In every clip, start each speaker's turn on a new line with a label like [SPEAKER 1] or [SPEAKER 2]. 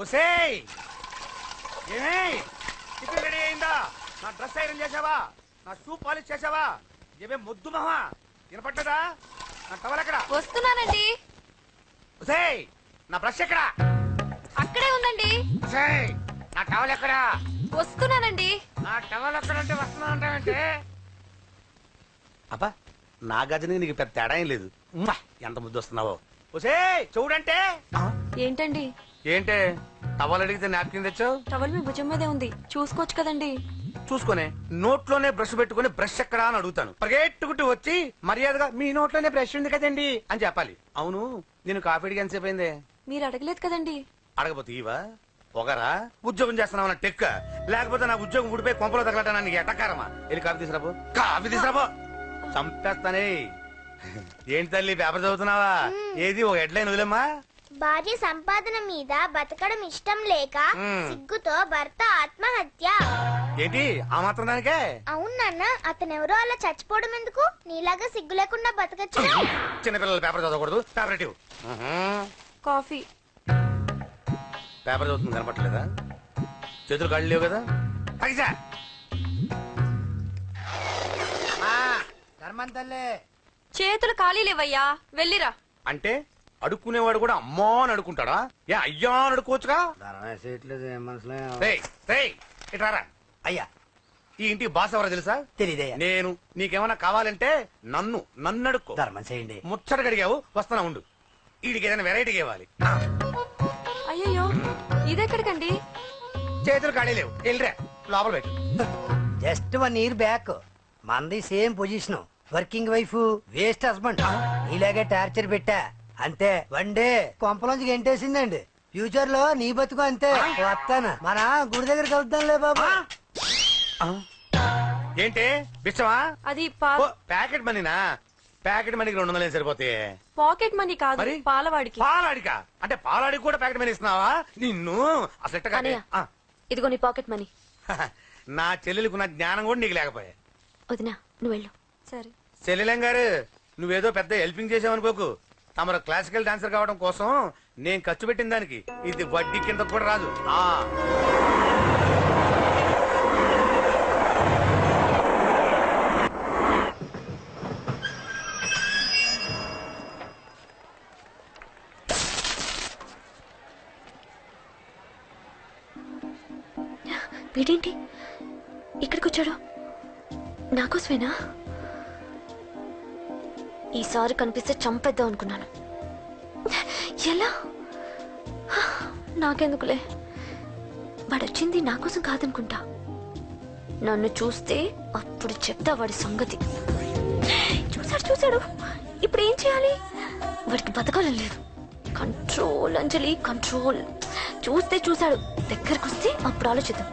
[SPEAKER 1] ఒసేయ్ ఏమే tiffin ready అయిందా? నా డ్రెస్ ఐరన్ చేసావా? నా షూ పాలిష్ చేసావా? ఏమే మొద్దు మహా వినపడ్డదా? నా టవల్ ఎక్కడ?
[SPEAKER 2] వస్తున్నానండి.
[SPEAKER 1] ఒసేయ్ నా బ్రష్ ఎక్కడ?
[SPEAKER 2] అక్కడే ఉందండి.
[SPEAKER 1] ఒసేయ్ నా టవల్ ఎక్కడ?
[SPEAKER 2] వస్తున్నానండి.
[SPEAKER 1] నా టవల్ ఎక్కడంటే వస్తున్నానంటే అబ్బా నా గజని నీకు పెద్ద తేడా ఏం లేదు. ఎంత ముద్దు వస్తున్నావో. ఒసేయ్ చూడంటే
[SPEAKER 2] ఏంటండి?
[SPEAKER 1] ఏంటే టవల్ అడిగితే నాప్కిన్ తెచ్చావు?
[SPEAKER 2] టవల్ మీ భుజం మీదే ఉంది, చూసుకోవచ్చు కదండి.
[SPEAKER 1] చూసుకునే నోట్లోనే బ్రష్ పెట్టుకుని బ్రష్ ఎక్కడా అని అడుగుతాను. పరిగెట్టుకుంటూ వచ్చి మర్యాదగా మీ నోట్లోనే బ్రష్ ఉంది కదండి అని చెప్పాలి. అవును నేను కాఫీ అడిగి ఎంతసేపు అయిందే?
[SPEAKER 2] మీరు అడగలేదు కదండి.
[SPEAKER 1] అడగపోతే ఇవా పొగరా? ఉద్యోగం చేస్తున్నావు టెక్క, లేకపోతే నా ఉద్యోగం ఊడిపోయి కొంపలో తగలటా నీకు ఎటకారమా? వెళ్ళి కాఫీ తీసుకురాబో. కాఫీ తీసుకురాబో. చంపేస్తానే. ఏంటి తల్లి పేపర్ చదువుతున్నావా? ఏది ఒక హెడ్లైన్ వదిలేమ్మా.
[SPEAKER 3] భార్య సంపాదన మీద బతకడం ఇష్టం లేక సిగ్గుతో భర్త ఆత్మహత్య.
[SPEAKER 1] ఏంటి ఆ మాత్రం దానికే?
[SPEAKER 3] అవును నాన్న, అతనెవరో అలా చచ్చిపోవడం ఎందుకు? నీలాగా సిగ్గు లేకుండా బతకచ్చు.
[SPEAKER 1] చిన్నపిల్లలు పేపర్ చదవకూడదు. పేపర్ ఇవ్వు.
[SPEAKER 2] కాఫీ.
[SPEAKER 1] పేపర్ చదువుతుంది కనపట్లేదా? చేతులు కాళ్ళు లేవు కదా? పైసా
[SPEAKER 2] చేతులు ఖాళీ లేవయ్యా, వెళ్ళిరా.
[SPEAKER 1] అంటే అడుక్కునేవాడు కూడా అమ్మా అని అడుకుంటాడా? ఏ అయ్యా అని అడుకోవచ్చుగా? ఇట్రారా
[SPEAKER 4] అయ్యా.
[SPEAKER 1] ఈ ఇంటికి బాస్ ఎవరో తెలుసా?
[SPEAKER 4] తెలీదయ్యా.
[SPEAKER 1] నేను. నీకేమన్నా కావాలంటే నన్ను అడుక్కో.
[SPEAKER 4] ధర్మం చేయండి.
[SPEAKER 1] ముచ్చట అడిగావు, వస్తానా ఉండు. వీడికి ఏదైనా వెరైటీగా ఇవ్వాలి.
[SPEAKER 2] అయ్యయ్యో, ఇదెక్కడికండి?
[SPEAKER 1] చేతులు ఖాళీ లేవు, వెళ్ళిరా లోపల పెట్టు.
[SPEAKER 4] జస్ట్ 1 year బ్యాక్ మనది same position. Working wife, waste husband. నీలాగే టార్చర్ పెట్టా అంతే. 1 day కొంపలోంచి గెంటేసిందండి. ఫ్యూచర్ లో నీ బతుకు అంతే. వస్తాను, మన గుడి దగ్గర కలుద్దాంలే బాబా.
[SPEAKER 1] ఏంటి బిచ్చమా?
[SPEAKER 2] అది
[SPEAKER 1] ప్యాకెట్ మనీనా? ప్యాకెట్ మనీకి 200 సరిపోతాయి.
[SPEAKER 2] పాకెట్ మనీ కాదు,
[SPEAKER 1] మరి?
[SPEAKER 2] పాలవాడికి.
[SPEAKER 1] పాలాడికా? అంటే పాలాడికి కూడా ప్యాకెట్ మనీ ఇస్తున్నావా? నిన్ను అసలు
[SPEAKER 2] ఇదిగో నీ పాకెట్ మనీ.
[SPEAKER 1] నా చెల్లెలకు నా జ్ఞానం కూడా నీకు లేకపోయా.
[SPEAKER 2] వదినా నువ్వు వెళ్ళు. సరే
[SPEAKER 1] చెల్లెలం గారు, నువ్వేదో పెద్ద హెల్పింగ్ చేసావనుకోకు. తమరు క్లాసికల్ డాన్సర్ కావడం కోసం నేను ఖర్చు పెట్టిన దానికి ఇది వడ్డీ కింద కూడా రాదు.
[SPEAKER 2] వీడేంటి ఇక్కడికి వచ్చాడు? నాకోసమేనా? ఈసారి కనిపిస్తే చంపేద్దాం అనుకున్నాను. ఎలా? నాకెందుకులే, వాడొచ్చింది నా కోసం కాదనుకుంటా. నన్ను చూస్తే అప్పుడు చెప్తా వాడి సంగతి. చూశాడు. ఇప్పుడు ఏం చేయాలి? వాడికి బతకాలని లేదు. కంట్రోల్ అంజలి, కంట్రోల్. చూశాడు, దగ్గరకు వస్తే అప్పుడు ఆలోచిద్దాం.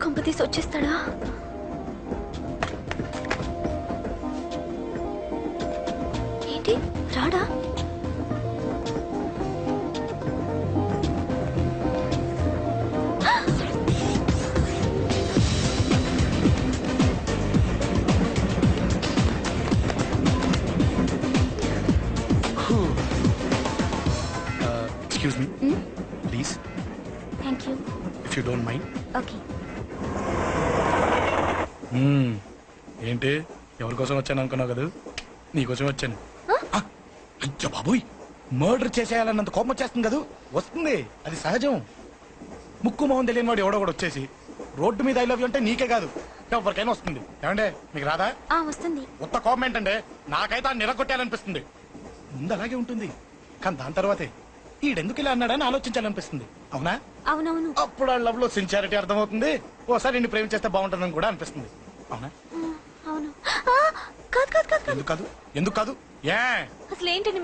[SPEAKER 2] కంపతీసి వచ్చేస్తాడా? ఏంటి రాడా?
[SPEAKER 5] Excuse me, please.
[SPEAKER 2] Thank you.
[SPEAKER 5] If you don't mind.
[SPEAKER 2] Okay.
[SPEAKER 5] ఏంటి ఎవరి కోసం వచ్చాను అనుకున్నావు కదా? నీకోసం వచ్చాను. అయ్యో బాబోయ్, మర్డర్ చేసేయాలన్నంత కోపం వచ్చేస్తుంది కదా? వస్తుంది, అది సహజం. ముక్కు మొహం తెలియని వాడు ఎవడో కూడా వచ్చేసి రోడ్డు మీద ఐ లవ్ యూ అంటే నీకే కాదు ఎవరికైనా వస్తుంది. ఏమంటే మీకు రాదా?
[SPEAKER 2] వస్తుంది.
[SPEAKER 5] ఉత్త కోపం ఏంటంటే నాకైతే ఆ నిలగొట్టాలనిపిస్తుంది. ముందు అలాగే ఉంటుంది, కానీ దాని తర్వాతే ఈడెందుకు ఇలా అన్నాడని ఆలోచించాలనిపిస్తుంది. అవునా?
[SPEAKER 2] అవునవును.
[SPEAKER 5] అప్పుడు ఆ లవ్ లో సిన్సియారిటీ అర్థమవుతుంది. ఓసారి నిన్ను ప్రేమించేస్తే బాగుంటుందని కూడా అనిపిస్తుంది. అవునా?
[SPEAKER 2] అవును.
[SPEAKER 5] ఎందుకు కాదు? ఏ
[SPEAKER 2] అసలు ఏంటండి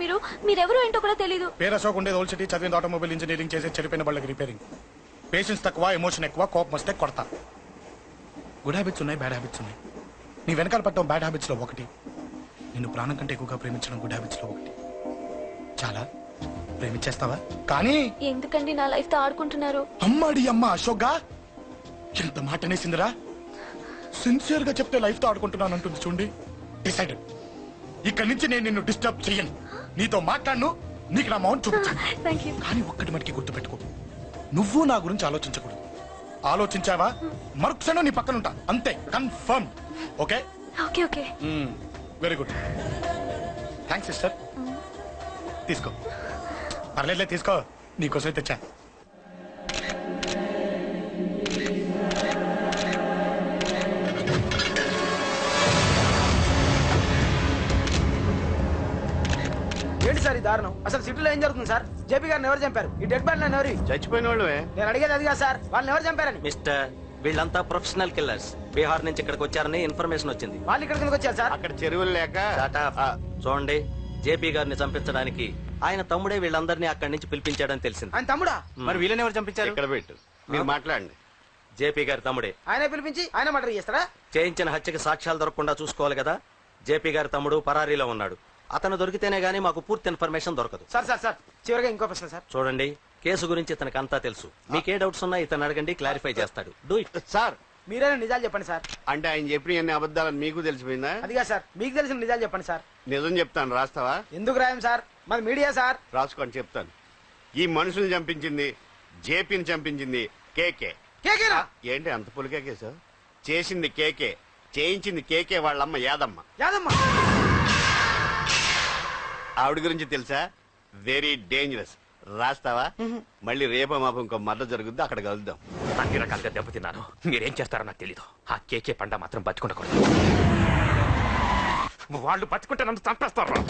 [SPEAKER 2] మీరెవరో ఏంటో కూడా తెలీదు.
[SPEAKER 5] పేరు అశోక్, ఉండేది ఓల్డ్ సిటీ, చదివింది ఆటోమొబైల్ ఇంజనీరింగ్, చేసే చెడిపోయిన వాళ్ళకి రిపేరింగ్. పేషెన్స్ తక్కువ, ఎమోషన్ ఎక్కువ, కోపం వస్తే కొడతా. గుడ్ హ్యాబిట్స్ ఉన్నాయి, బ్యాడ్ హ్యాబిట్స్ ఉన్నాయి. నీ వెనకాల పట్టడం బ్యాడ్ హ్యాబిట్స్ లో ఒకటి, నిన్ను ప్రాణం కంటే ఎక్కువగా ప్రేమించడం గుడ్ హ్యాబిట్స్ లో ఒకటి. చాలా ప్రేమించేస్తావా? కానీ
[SPEAKER 2] ఎందుకండి నా లైఫ్ తో ఆడుకుంటున్నారు?
[SPEAKER 5] అమ్మాడి అమ్మ అశోక్గా ఎంత మాట అనేసిందిరా. సిన్సియర్ గా చెప్తే లైఫ్ తో ఆడుకుంటున్నాను అంటుంది చూడండి. డిసైడెడ్. ఇక్కడి నుంచి నేను నిన్ను డిస్టర్బ్ చెయ్యను. నీతో మాట్లాడను, నీకు నా మౌన్ చూపించాను.
[SPEAKER 2] Thank you.
[SPEAKER 5] కానీ ఒక్కటి మటుకి గుర్తుపెట్టుకో, నువ్వు నా గురించి ఆలోచించకూడదు. ఆలోచించావా మరుక్షణం నీ పక్కన ఉంటా, అంతే. Confirm. Okay
[SPEAKER 2] okay okay.
[SPEAKER 5] Very good. Thanks sister. తీసుకో. పర్లేదులే, తీసుకో. నీకోసమే తెచ్చా.
[SPEAKER 6] ఏంటి సార్ ఈ దారుణం? అసలు సిటీలో ఏం జరుగుతుంది సార్? జేపీ గారిని ఎవరు చంపారు? ఈ డెడ్ బాడీ ఎవరు?
[SPEAKER 1] చచ్చిపోయిన వాళ్ళే.
[SPEAKER 6] నేను అడిగేది అది కాదు సార్, వాళ్ళని ఎవరు చంపారని.
[SPEAKER 7] మిస్టర్, వీళ్ళంతా ప్రొఫెషనల్ కిల్లర్స్. బీహార్ నుంచి ఇక్కడికి వచ్చారని ఇన్ఫర్మేషన్ వచ్చింది.
[SPEAKER 6] వాళ్ళు ఇక్కడ కిందకి వచ్చారు సార్.
[SPEAKER 1] అక్కడ చెరువులు లేక.
[SPEAKER 7] చూడండి, జేపీ గారిని చంపించడానికి ఆయన తమ్ముడే వీళ్ళందరినీ అక్కడి నుంచి పిలిపించాడని తెలిసింది.
[SPEAKER 6] ఆయన తమ్ముడా?
[SPEAKER 1] మరి వీళ్ళని ఎవరు చంపించారు? ఇక్కడ పెట్టు, మీరు మాట్లాడండి.
[SPEAKER 7] జేపీ గారి తమ్ముడే.
[SPEAKER 6] ఆయన పిలిపించి ఆయన మర్డర్ చేస్తారా?
[SPEAKER 7] చేయించిన హత్యకి సాక్ష్యాలు దొరకకుండా చూసుకోవాలి కదా. జేపీ గారి తమ్ముడు పరారీలో ఉన్నాడు. అతను దొరికితేనే గానీ మాకు పూర్తి ఇన్ఫర్మేషన్ దొరకదు.
[SPEAKER 6] సార్ సార్ సార్ చివరిగా ఇంకో ప్రశ్న సార్.
[SPEAKER 7] చూడండి, కేసు గురించి ఇతనికి అంతా తెలుసు. మీకే డౌట్స్ ఉన్నా ఇతను అడగండి, క్లారిఫై చేస్తాడు. Do it.
[SPEAKER 1] సార్,
[SPEAKER 6] మీరైనా నిజాలు చెప్పండి సార్.
[SPEAKER 1] అంటే ఆయన చెప్పిన అన్ని అబద్ధాలని మీకు తెలిసిపోయిందా?
[SPEAKER 6] అదిగా సార్, మీకు తెలిసిన నిజాలు చెప్పండి సార్.
[SPEAKER 1] నిజం చెప్తాను, రాస్తావా?
[SPEAKER 6] ఎందుకు రాయం సార్, మాది మీడియా సార్.
[SPEAKER 1] రాసుకోండి, చెప్తాను. ఈ మనుషుల్ని చంపించింది, జేపీని చంపించింది కేకే.
[SPEAKER 6] కేకేనా?
[SPEAKER 1] ఏంటి అంత పులికేకేసావు? చేసింది కేకే, చేయించింది కేకే వాళ్ళమ్మ యాదమ్మ.
[SPEAKER 6] యాదమ్మ?
[SPEAKER 1] ఆవిడ గురించి తెలుసా? Very dangerous. రాస్తావా? మళ్ళీ రేపో మాపం ఇంకో మద్దతు జరుగుద్ది, అక్కడ కలుద్దాం.
[SPEAKER 8] అన్ని రకాలుగా దెబ్బతిన్నాను. మీరేం చేస్తారో నాకు తెలీదు. ఆ కేకే పండ మాత్రం బతుకుండకూడదు. వాళ్ళు బతుకుంటే నన్ను చంపేస్తారు.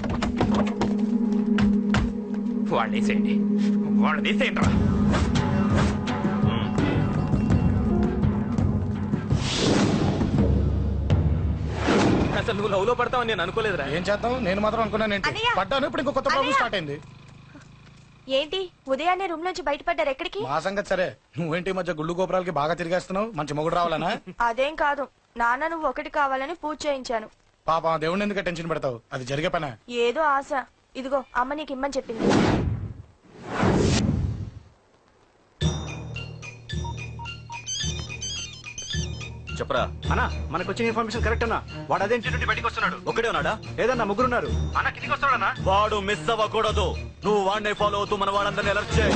[SPEAKER 8] వాళ్ళు వేసేయండి, వాళ్ళు వేసేయండి రా. అసలు నువ్వు లవ్ లో పడతావని నేను అనుకోలేదురా.
[SPEAKER 5] ఏం చేద్దాం, నేను మాత్రం అనుకున్నాను. ఏంటి
[SPEAKER 2] అన్నయ్య!
[SPEAKER 5] పడ్డాను, ఇప్పుడు ఇంకో కొత్త ప్రాబ్లం స్టార్ట్ అయింది.
[SPEAKER 2] ఏంటి ఉదయాన్నే రూమ్ నుంచి బయటపడ్డారు? ఎక్కడికి?
[SPEAKER 5] మా సంగతి సరే, నువ్వేంటి ఈ మధ్య గుళ్ళు గోపురాలకి బాగా తిరిగేస్తున్నావు? మంచి మొగుడు రావాలనా?
[SPEAKER 2] అదేం కాదు నాన్న, నువ్వు ఒకటి కావాలని పూజ చేయించాను.
[SPEAKER 5] పాప దేవుడిని ఎందుకు టెన్షన్ పెడతావు? అది జరిగే పనా?
[SPEAKER 2] ఏదో ఆశ. ఇదిగో అమ్మ నీకు ఇమ్మని చెప్పింది.
[SPEAKER 7] చెప్పరా
[SPEAKER 6] అన్నా, మనకు వచ్చిన ఇన్ఫర్మేషన్ కరెక్ట్ అన్నా. వాడు అదేంటి నుండి బయటకు వస్తున్నాడు.
[SPEAKER 7] ఒకడే ఉన్నాడా?
[SPEAKER 6] లేదన్నా, ముగ్గురున్నారు.
[SPEAKER 7] అన్న కిందికి వస్తాడన్నా. వాడు మిస్ అవ్వకూడదు. నువ్వు వాడిని ఫాలో అవుతూ మన వాళ్ళందరినీ అలర్ట్ చేయి.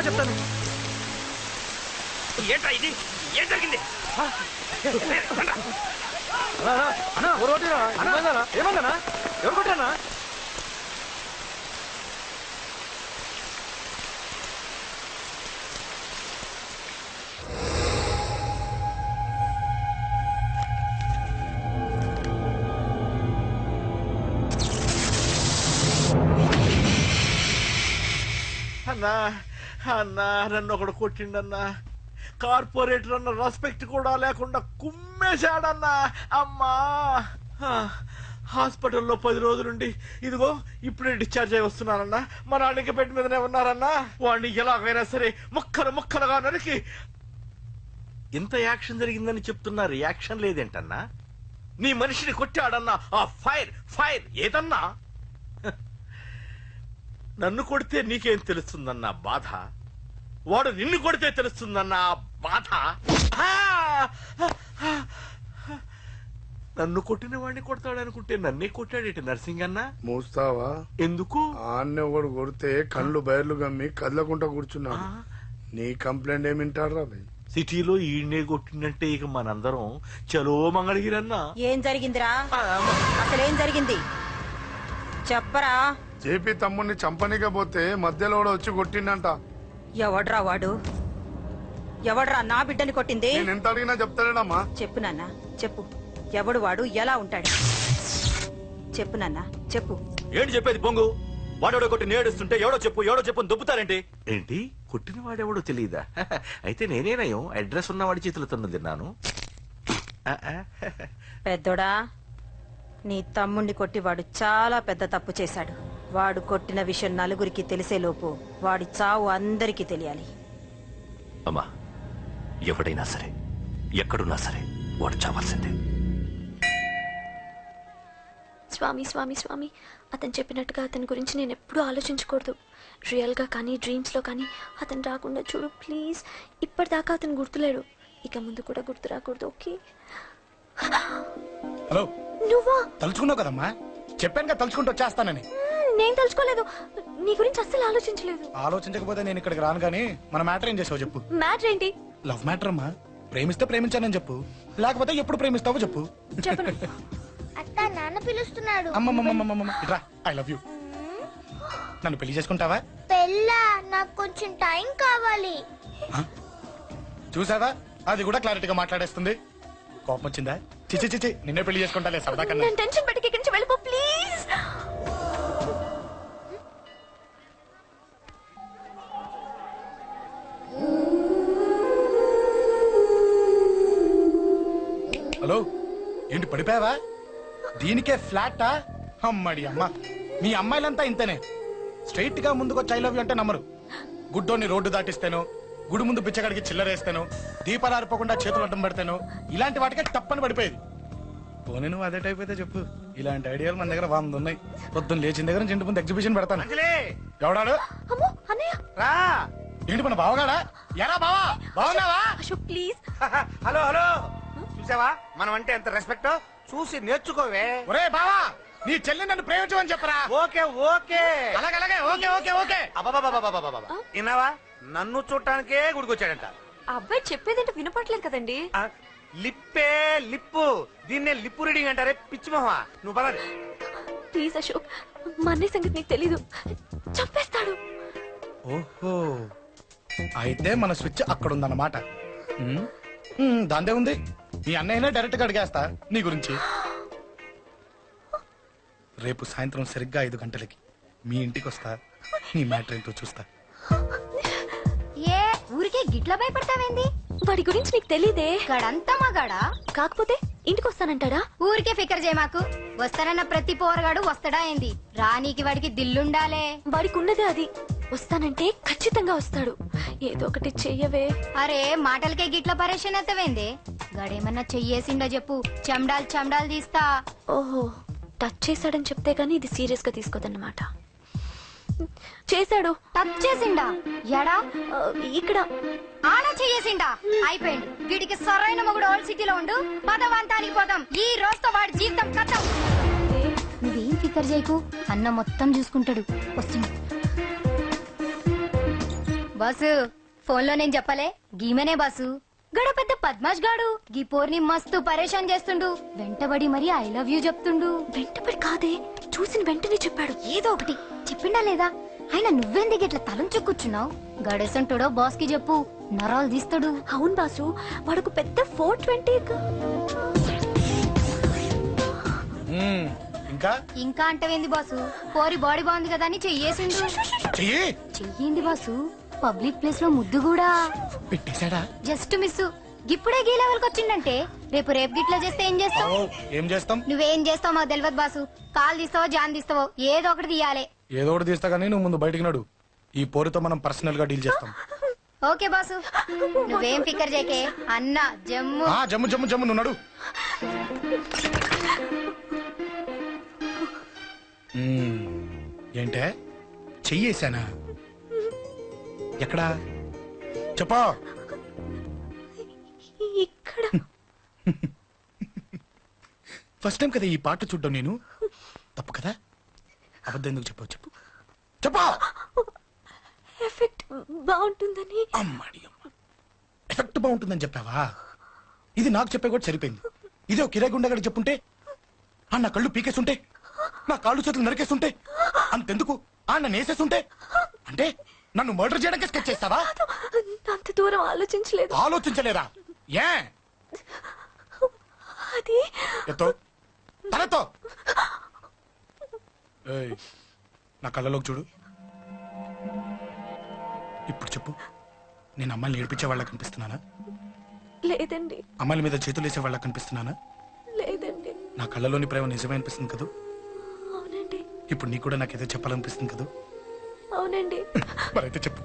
[SPEAKER 6] చెప్తాను.
[SPEAKER 8] ఏంట్రా ఇది? ఏం జరిగింది?
[SPEAKER 6] ఏమన్నా ఎవరు కొట్టానా?
[SPEAKER 9] అన్నా అన్నా నన్ను ఒకడు కొట్టిండన్నా. కార్పొరేటర్ అన్న రెస్పెక్ట్ కూడా లేకుండా కుమ్మేశాడన్నా. అమ్మా హాస్పిటల్లో 10 రోజులుండి ఇదిగో ఇప్పుడే డిశ్చార్జ్ అయి వస్తున్నానన్నా. మా నాన్న ఇంకా బెడ్ మీదనే ఉన్నారన్నా. వాడిని ఎలాగైనా సరే ముక్కలు ముక్కలుగా నరికి. ఇంత యాక్షన్ జరిగిందని చెప్తున్నా, రియాక్షన్ లేదేంటన్నా? నీ మనిషిని కొట్టాడన్నా ఆ ఫైర్ ఫైర్ ఏదన్నా? నన్ను కొడితే నీకేం తెలుస్తుందన్న బాధ, వాడు నిన్ను కొడితే తెలుస్తుందన్న బాధ. నన్ను కొట్టిన వాడిని కొడతాడనుకుంటే నన్నే కొట్టాడేటి నర్సింగ్ అన్న.
[SPEAKER 10] మూస్తావా?
[SPEAKER 9] ఎందుకు?
[SPEAKER 10] ఆన్నే ఒకడు కొడితే కళ్ళు బయర్లు గమ్మి కదలకుండా కూర్చున్నాడు. నీ కంప్లైంట్ ఏమింటారా?
[SPEAKER 9] సిటీలో ఈయనే కొట్టిందంటే ఇక మనందరం చలో మంగళగిరన్నా.
[SPEAKER 11] ఏం జరిగిందిరా? అసలేం జరిగింది చెప్పరా?
[SPEAKER 10] జేపీ తమ్ముడిని చంపనీక పోతే మధ్యలో కూడా వచ్చి కొట్టిండంట.
[SPEAKER 11] ఎవడ్రా వాడు? ఎవడ్రా నా బిడ్డని కొట్టింది?
[SPEAKER 10] నేను ఎంత అడిగినా చెప్తాడమ్మా.
[SPEAKER 11] చెప్పు నాన్న చెప్పు. ఎవడు వాడు? ఎలా ఉంటాడు? చెప్పు నాన్న చెప్పు.
[SPEAKER 7] ఏంటి చెప్పేది బొంగు? వాడెవడో కొట్టి నేడుస్తుంటే ఎవడో చెప్పు దుబ్బుతారేంటి?
[SPEAKER 9] ఏంటి కొట్టిన వాడెవడో తెలియదా? అయితే నేనేనయం అడ్రస్ ఉన్నవాడి చేతులు తన్ను తిన్నాను.
[SPEAKER 11] పెద్దోడా, నీ తమ్ముణ్ణి కొట్టి వాడు చాలా పెద్ద తప్పు చేశాడు. వాడు కొట్టిన విషయం నలుగురికి తెలిసేలోపు వాడి చావు అందరికీ తెలియాలి.
[SPEAKER 8] అమ్మా, ఎవడైనా సరే ఎక్కడున్నా సరే వాడు చావాల్సిందే.
[SPEAKER 2] స్వామి స్వామి స్వామి, అతను చెప్పినట్టుగా అతని గురించి నేను ఎప్పుడూ ఆలోచించకూడదు. రియల్గా కానీ డ్రీమ్స్లో కానీ అతను రాకుండా చూడు ప్లీజ్. ఇప్పటిదాకా అతను గుర్తులేడు, ఇక ముందు కూడా గుర్తు రాకూడదు. ఓకే?
[SPEAKER 5] హలో,
[SPEAKER 2] నువ్వా?
[SPEAKER 5] తలుచుకున్నావు కదమ్మా, చెప్పాను కదా తలుచుకుంటూ వచ్చేస్తానని.
[SPEAKER 2] నేను తలుచుకోలేదు, నీ గురించి అస్సలు ఆలోచించలేదు.
[SPEAKER 5] ఆలోచించకపోతే నేను ఇక్కడికి రాను గానీ మన మ్యాటర్ ఏం చేసావు చెప్పు.
[SPEAKER 2] మ్యాటర్ ఏంటి?
[SPEAKER 5] లవ్ మ్యాటర్ అమ్మా. ప్రేమిస్తే ప్రేమించానని చెప్పు, లేకపోతే ఎప్పుడు ప్రేమిస్తావో చెప్పు.
[SPEAKER 2] చెప్పను.
[SPEAKER 3] అత్త నాన్న పిలుస్తున్నాడు.
[SPEAKER 5] అమ్మమ్మమ్మమ్మమ్మ ఇట్రా, ఐ లవ్ యూ. నన్ను పెళ్లి చేసుకుంటావా?
[SPEAKER 3] పెళ్ళా? నాకు కొంచెం టైం కావాలి.
[SPEAKER 5] చూసావా, అది కూడా క్లారిటీగా మాట్లాడేస్తుంది. కోపం వచ్చిందా? చిచి చిచి, నిన్నే పెళ్లి చేసుకుంటాలే సరదా కన్నా.
[SPEAKER 2] నేను టెన్షన్ పెట్టి ఇక్కడి నుంచి వెళ్ళిపో ప్లీజ్.
[SPEAKER 5] హలో, ఏంటి పడిపోయావా? దీనికే ఫ్లాటా? అమ్మడి అమ్మ, మీ అమ్మాయిలంతా ఇంతనే. స్ట్రైట్ గా ముందుకొచ్చి ఐ లవ్ యూ అంటే నమ్మరు. గుడ్డోని రోడ్డు దాటిస్తాను, గుడి ముందు పిచ్చగాడికి చిల్లరేస్తాను, దీపాలు ఆరిపోకుండా చేతులు అడ్డం పెడతాను, ఇలాంటి వాటికే తప్పని పడిపోయేది. పోనీ నువ్వు అదే టైప్ అయితే చెప్పు, ఇలాంటి ఐడియాలు మన దగ్గర 100 ఉన్నాయి. పొద్దున్న లేచిన దగ్గర నుంచి ఇంటి ముందు ఎగ్జిబిషన్ పెడతాను. ఎవడాడు?
[SPEAKER 1] రా.
[SPEAKER 5] ఏంటి మన బావగాడా? ఎరా బావా, బాగున్నావా?
[SPEAKER 2] అశోక్ ప్లీజ్.
[SPEAKER 1] హలో హలో, చూసావా మనం అంటే ఎంత రెస్పెక్ట్? చూసి నేర్చుకోవే.
[SPEAKER 5] ఒరే బావా, నీ చెల్లి నన్ను ప్రేమించమని చెప్పరా.
[SPEAKER 1] ఓకే ఓకే,
[SPEAKER 5] అలాగే ఓకే ఓకే ఓకే.
[SPEAKER 1] అబ్బాబాబాబాబాబా, విన్నావా? నన్ను చూడటానికే గుడికొచ్చాడంట.
[SPEAKER 2] ఆ అబ్బాయి చెప్పేదంటే వినపట్లేదు కదండి.
[SPEAKER 1] లిప్పే లిప్పు, దీన్నే లిప్పు రీడింగ్ అంటారే పిచ్చి మొహమా. నువ్వు పదది.
[SPEAKER 2] ప్లీజ్ అశోక్, మా అన్నయ్య సంగతి నీకు తెలీదు, చంపేస్తాడు.
[SPEAKER 5] ఓహో, అయితే మన స్విచ్ అక్కడ ఉందన్నమాట. దాందే ఉంది. మీ అన్నయ్యనే డైరెక్ట్ గా అడిగేస్తా నీ గురించి. రేపు సాయంత్రం సరిగ్గా 5 గంటలకి మీ ఇంటికి వస్తా, నీ మ్యాటర్ ఏంటో చూస్తా.
[SPEAKER 3] ఏ ఊరికే గిట్ల భయపడతావేంది?
[SPEAKER 2] వాడి గురించి నీకు తెలీదే.
[SPEAKER 3] గడంతా మగాడా?
[SPEAKER 2] కాకపోతే ఇంటికి వస్తానంటాడా?
[SPEAKER 3] ఊరికే ఫికర్ చేయ మాకు. వస్తానన్న ప్రతి పోరగాడు వస్తాడా ఏంది? రానీకి వాడికి దిల్లుండాలే.
[SPEAKER 2] వాడికి ఉన్నదే అది. వస్తానంటే ఖచ్చితంగా వస్తాడు. ఏదో ఒకటి చెయ్యవే.
[SPEAKER 3] అరే మాటలకే గిట్ల పరేషన్ అవుతావేంది? గడేమన్నా చెయ్యేసిండా చెప్పు, చెమ్డాల్ చెమ్డాల్ తీస్తా.
[SPEAKER 2] ఓహో, టచ్ చేశాడని చెప్తే గానీ ఇది సీరియస్ గా తీసుకోదన్నమాట. చేశాడు.
[SPEAKER 3] టచ్ చేసిండా? ఎడా?
[SPEAKER 2] ఇక్కడ.
[SPEAKER 3] ఆడ చెయ్యేసిండా? అయిపోయింది. వీడికి సరైన మొగుడు ఓల్డ్ సిటీలో ఉండు. పదవంతానికి పోదాం. ఈ రోజుతో వాడి జీవితం కథం. నువ్వేం ఫికర్ చేయకు, అన్న మొత్తం చూసుకుంటాడు. వస్తుంది బాసు. ఫోన్ లో నేను చెప్పలే, గీమనే బాసు. గడ పెద్ద పద్మాష్ గాడు గీ పోర్ని మస్తు పరేషాన్ చేస్తుండు. వెంటబడి మరి ఐ లవ్ యూ చెప్తుండు.
[SPEAKER 2] వెంటబడి కాదే, చూసిన వెంటనే చెప్పాడు.
[SPEAKER 3] ఏదో ఒకటి చెప్పిండా లేదా? ఆయన నువ్వెందుకు ఇట్లా తలంచు కూర్చున్నావు? గడేసంటాడో బాస్ కి చెప్పు, నరాలు తీస్తాడు.
[SPEAKER 2] అవును బాసు, వాడుకు పెద్ద 420.
[SPEAKER 5] ఇంకా
[SPEAKER 3] ఇంకా అంటవేంది బాసు? పోరి బాడీ బాగుంది కదా అని చెయ్యేసిండు. చెయ్యింది బాసు. పబ్లిక్ ప్లేస్ లో ముద్దు కూడా
[SPEAKER 5] పెట్టేశాడా?
[SPEAKER 3] Just miss. ఇప్పుడే గీ లెవెల్కి వచ్చిండంటే రేపు గిట్లా చేస్తే ఏం చేస్తావు?
[SPEAKER 5] ఏం చేస్తాం?
[SPEAKER 3] నువ్వేం చేస్తావు మాకు తెలియదు బాసు. కాలు తీస్తావో జాన్ తీస్తావో ఏదో ఒకటి తీయాలి.
[SPEAKER 5] ఏదో ఒకటి తీస్తా గానీ నువ్వు ముందు బయటికి నడు. ఈ పోరుతో మనం పర్సనల్ గా డీల్ చేస్తాం.
[SPEAKER 3] ఓకే బాసు, నువ్వేం ఫికర్ చేకే. అన్న జమ్ము
[SPEAKER 5] జమ్ము జమ్ము జమ్ము నువ్వు నడు. ఏంటే చెయ్యేశానా? ఎక్కడా చెప్పా?
[SPEAKER 2] ఇక్కడ
[SPEAKER 5] ఫస్ట్ టైం కదా ఈ పాట చూడ్డం నేను. తప్పు కదా? అబద్ధం ఎందుకు చెప్పావు? చెప్పు చెప్పా.
[SPEAKER 2] ఎఫెక్ట్ బాగుంటుందని.
[SPEAKER 5] అమ్మాడి అమ్మ, ఎఫెక్ట్ బాగుంటుందని చెప్పావా? ఇది నాకు చెప్పే కూడా సరిపోయింది. ఇదే కిరాయి గుండెగాడికి చెప్పుంటే నా కళ్ళు పీకేస్తుంటే, నా కాళ్ళు చేతులు నరికేస్తుంటే, అంతెందుకు నన్ను వేసేస్తుంటే, అంటే నన్ను మర్డర్ చేయడానికి స్కెచ్ చేస్తావా?
[SPEAKER 2] అంత దూరం ఆలోచించలేదు.
[SPEAKER 5] ఆలోచించలేరా? ఏ
[SPEAKER 2] అది
[SPEAKER 5] ఎత్తో తలతో నా కళ్ళలోకి చూడు. ఇప్పుడు చెప్పు, నేను అమ్మాయిని ఏడిపించే వాళ్ళ కనిపిస్తున్నానా?
[SPEAKER 2] లేదండి.
[SPEAKER 5] అమ్మాయిల మీద చేతులు వేసే వాళ్ళ కనిపిస్తున్నానా?
[SPEAKER 2] లేదండి.
[SPEAKER 5] నా కళ్ళలోని ప్రేమ నిజమే అనిపిస్తుంది కదా?
[SPEAKER 2] అవునండి.
[SPEAKER 5] ఇప్పుడు నీకు కూడా నాకేదో చెప్పాలనిపిస్తుంది కదా?
[SPEAKER 2] అవునండి.
[SPEAKER 5] మరైతే చెప్పు.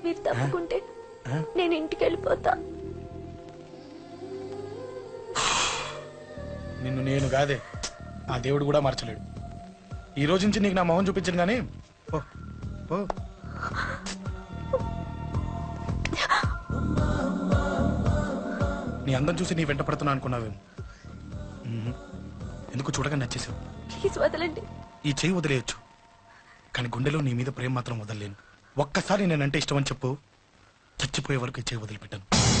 [SPEAKER 2] మీరు తప్పుకుంటే నేను ఇంటికి వెళ్ళిపోతా.
[SPEAKER 5] నిన్ను నేను కాదే, ఆ దేవుడు కూడా మార్చలేడు. ఈ రోజు నుంచి నీకు నా మొహం చూపించను కానీ పో పో. నీ అందం చూసి నీ వెంట పడుతున్నా అనుకున్నావేమో. ఎందుకు చూడగా నచ్చేసావు.
[SPEAKER 2] ప్లీజ్ వదలండి.
[SPEAKER 5] ఈ చెయ్యి వదిలేయచ్చు, కానీ గుండెలో నీ మీద ప్రేమ మాత్రం వదలలేను. ఒక్కసారి నేనంటే ఇష్టం అని చెప్పు, చచ్చిపోయే వరకు ఈ చెయ్యి వదిలిపెట్టాను.